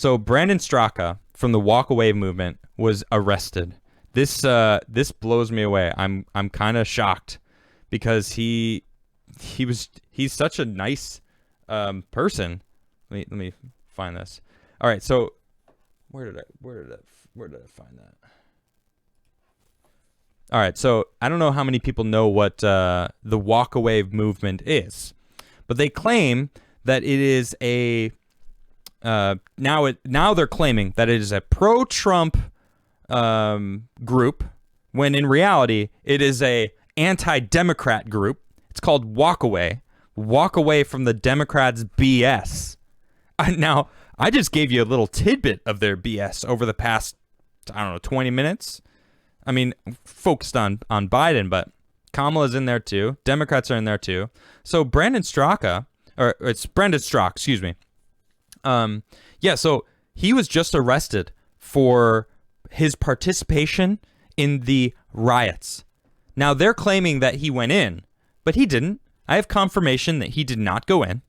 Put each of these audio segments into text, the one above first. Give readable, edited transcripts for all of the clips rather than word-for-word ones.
So Brandon Straka from the Walk Away movement was arrested. This blows me away. I'm kind of shocked because he's such a nice person. Let me find this. All right, so where did I find that? All right, so I don't know how many people know what the Walk Away movement is, but they claim that it is a now they're claiming that it is a pro-Trump group, when in reality it is a anti-Democrat group. It's called Walk Away. Walk away from the Democrats' BS. Now, I just gave you a little tidbit of their BS over the past, I don't know, 20 minutes. I mean, focused on Biden, but Kamala's in there too. Democrats are in there too. So Brandon Straka, or it's Brandon Straka, excuse me. Yeah, so he was just arrested for his participation in the riots. Now, they're claiming that he went in, but he didn't. I have confirmation that he did not go in,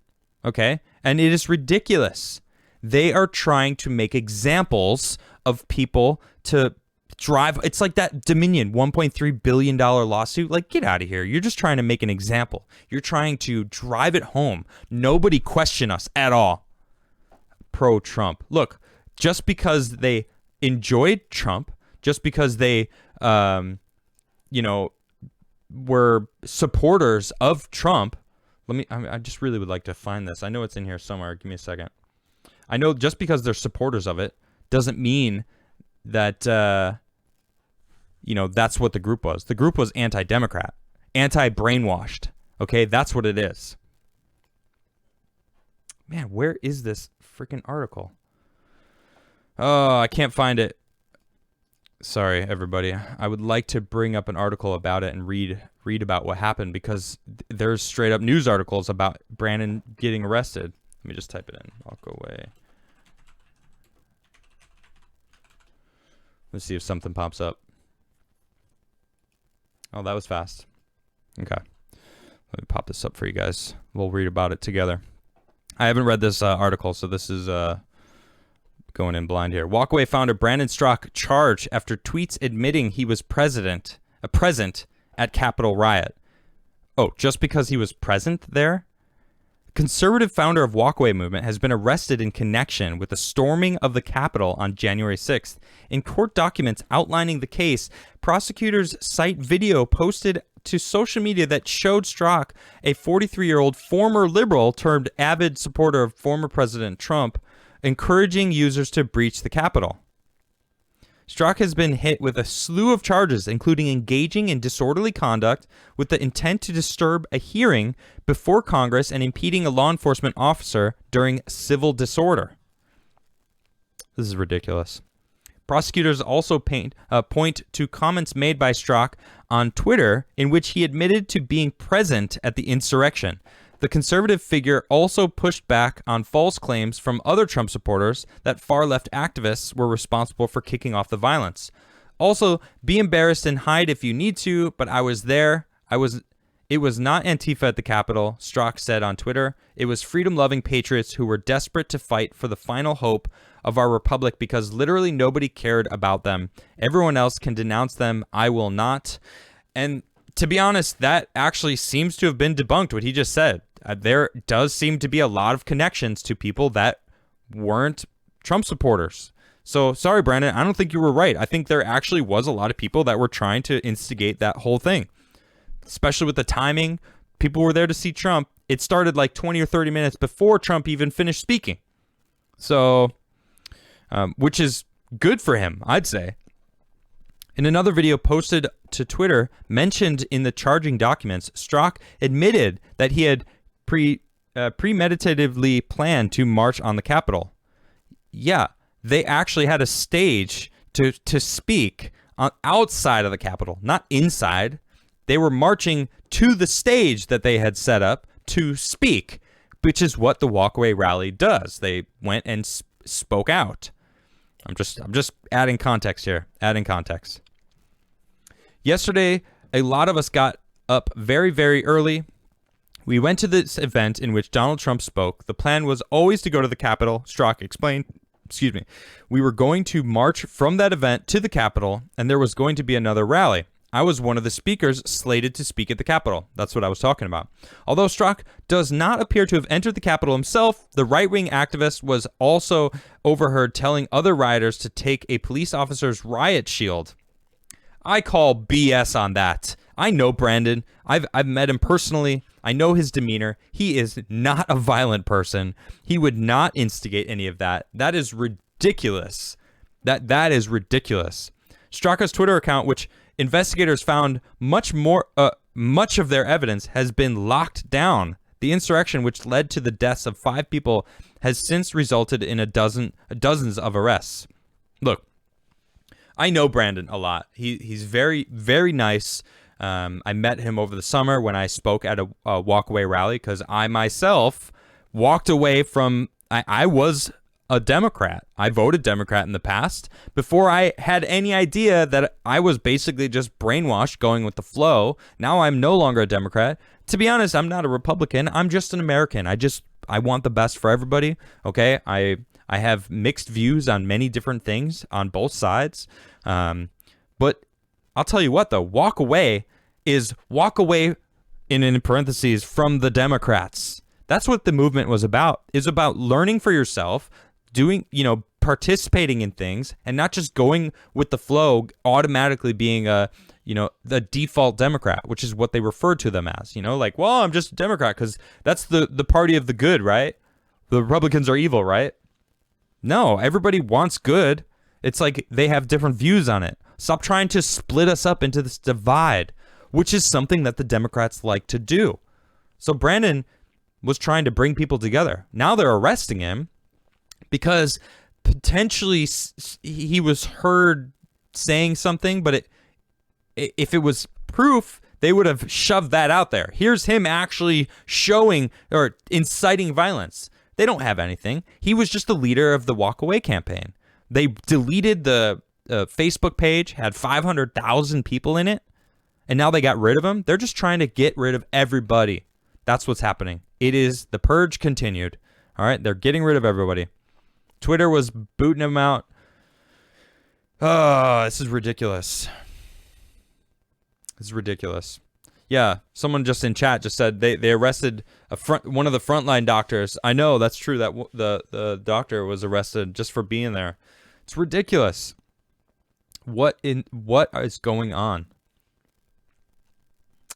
okay? And it is ridiculous. They are trying to make examples of people to drive. It's like that Dominion $1.3 billion lawsuit. Like, get out of here. You're just trying to make an example. You're trying to drive it home. Nobody question us at all. Pro-Trump. Look, just because they enjoyed Trump, just because they, were supporters of Trump. I just really would like to find this. I know it's in here somewhere. Give me a second. I know just because they're supporters of it doesn't mean that, that's what the group was. The group was anti-Democrat, anti-brainwashed. Okay, that's what it is. Man, where is this freaking article? Oh, I can't find it. Sorry, everybody. I would like to bring up an article about it and read about what happened, because there's straight up news articles about Brandon getting arrested. Let me just type it in. Walk away. Let's see if something pops up. Oh, that was fast. Okay. Let me pop this up for you guys. We'll read about it together. I haven't read this article, so this is going in blind here. Walkaway founder Brandon Straka charged after tweets admitting he was present at Capitol riot. Oh, just because he was present there? Conservative founder of Walkaway movement has been arrested in connection with the storming of the Capitol on January 6th. In court documents outlining the case, prosecutors cite video posted to social media that showed Straka, a 43-year-old former liberal turned avid supporter of former President Trump, encouraging users to breach the Capitol. Straka has been hit with a slew of charges, including engaging in disorderly conduct with the intent to disturb a hearing before Congress and impeding a law enforcement officer during civil disorder. This is ridiculous. Prosecutors also point to comments made by Straka on Twitter in which he admitted to being present at the insurrection. The conservative figure also pushed back on false claims from other Trump supporters that far-left activists were responsible for kicking off the violence. Also, be embarrassed and hide if you need to, but I was there. It was not Antifa at the Capitol, Straka said on Twitter. It was freedom-loving patriots who were desperate to fight for the final hope of our republic because literally nobody cared about them. Everyone else can denounce them. I will not. And to be honest, that actually seems to have been debunked, what he just said. There does seem to be a lot of connections to people that weren't Trump supporters. So, sorry, Brandon, I don't think you were right. I think there actually was a lot of people that were trying to instigate that whole thing, especially with the timing. People were there to see Trump. It started like 20 or 30 minutes before Trump even finished speaking. So, which is good for him, I'd say. In another video posted to Twitter, mentioned in the charging documents, Straka admitted that he had premeditatively planned to march on the Capitol. Yeah, they actually had a stage to speak outside of the Capitol, not inside. They were marching to the stage that they had set up to speak, which is what the Walkaway rally does. They went and spoke out. I'm just adding context here. Adding context. Yesterday, a lot of us got up very, very early. We went to this event in which Donald Trump spoke. The plan was always to go to the Capitol, Straka explained. excuse me, we were going to march from that event to the Capitol, and there was going to be another rally. I was one of the speakers slated to speak at the Capitol. That's what I was talking about. Although Straka does not appear to have entered the Capitol himself, the right-wing activist was also overheard telling other rioters to take a police officer's riot shield. I call BS on that. I know Brandon. I've met him personally. I know his demeanor. He is not a violent person. He would not instigate any of that. That is ridiculous. That is ridiculous. Straka's Twitter account, which investigators found much of their evidence has been locked down. The insurrection, which led to the deaths of 5 people, has since resulted in dozens of arrests. Look, I know Brandon a lot. He's very, very nice. I met him over the summer when I spoke at a walkaway rally because I myself walked away from. I was a Democrat. I voted Democrat in the past before I had any idea that I was basically just brainwashed going with the flow. Now I'm no longer a Democrat. To be honest, I'm not a Republican. I'm just an American. I want the best for everybody. Okay. I have mixed views on many different things on both sides. But I'll tell you what though, walk away in parentheses from the Democrats. That's what the movement was about. Is about learning for yourself, participating in things and not just going with the flow, automatically being the default Democrat, which is what they refer to them as, well, I'm just a Democrat because that's the party of the good, right? The Republicans are evil, right? No, everybody wants good. It's like they have different views on it. Stop trying to split us up into this divide, which is something that the Democrats like to do. So Brandon was trying to bring people together. Now they're arresting him because potentially he was heard saying something, but if it was proof, they would have shoved that out there. Here's him actually showing or inciting violence. They don't have anything. He was just the leader of the Walk Away campaign. They deleted the Facebook page, had 500,000 people in it, and now they got rid of him. They're just trying to get rid of everybody. That's what's happening. It is the purge continued. All right, they're getting rid of everybody. Twitter was booting him out. Oh, this is ridiculous. This is ridiculous. Yeah, someone just in chat just said they arrested one of the frontline doctors. I know that's true that the doctor was arrested just for being there. It's ridiculous. What is going on?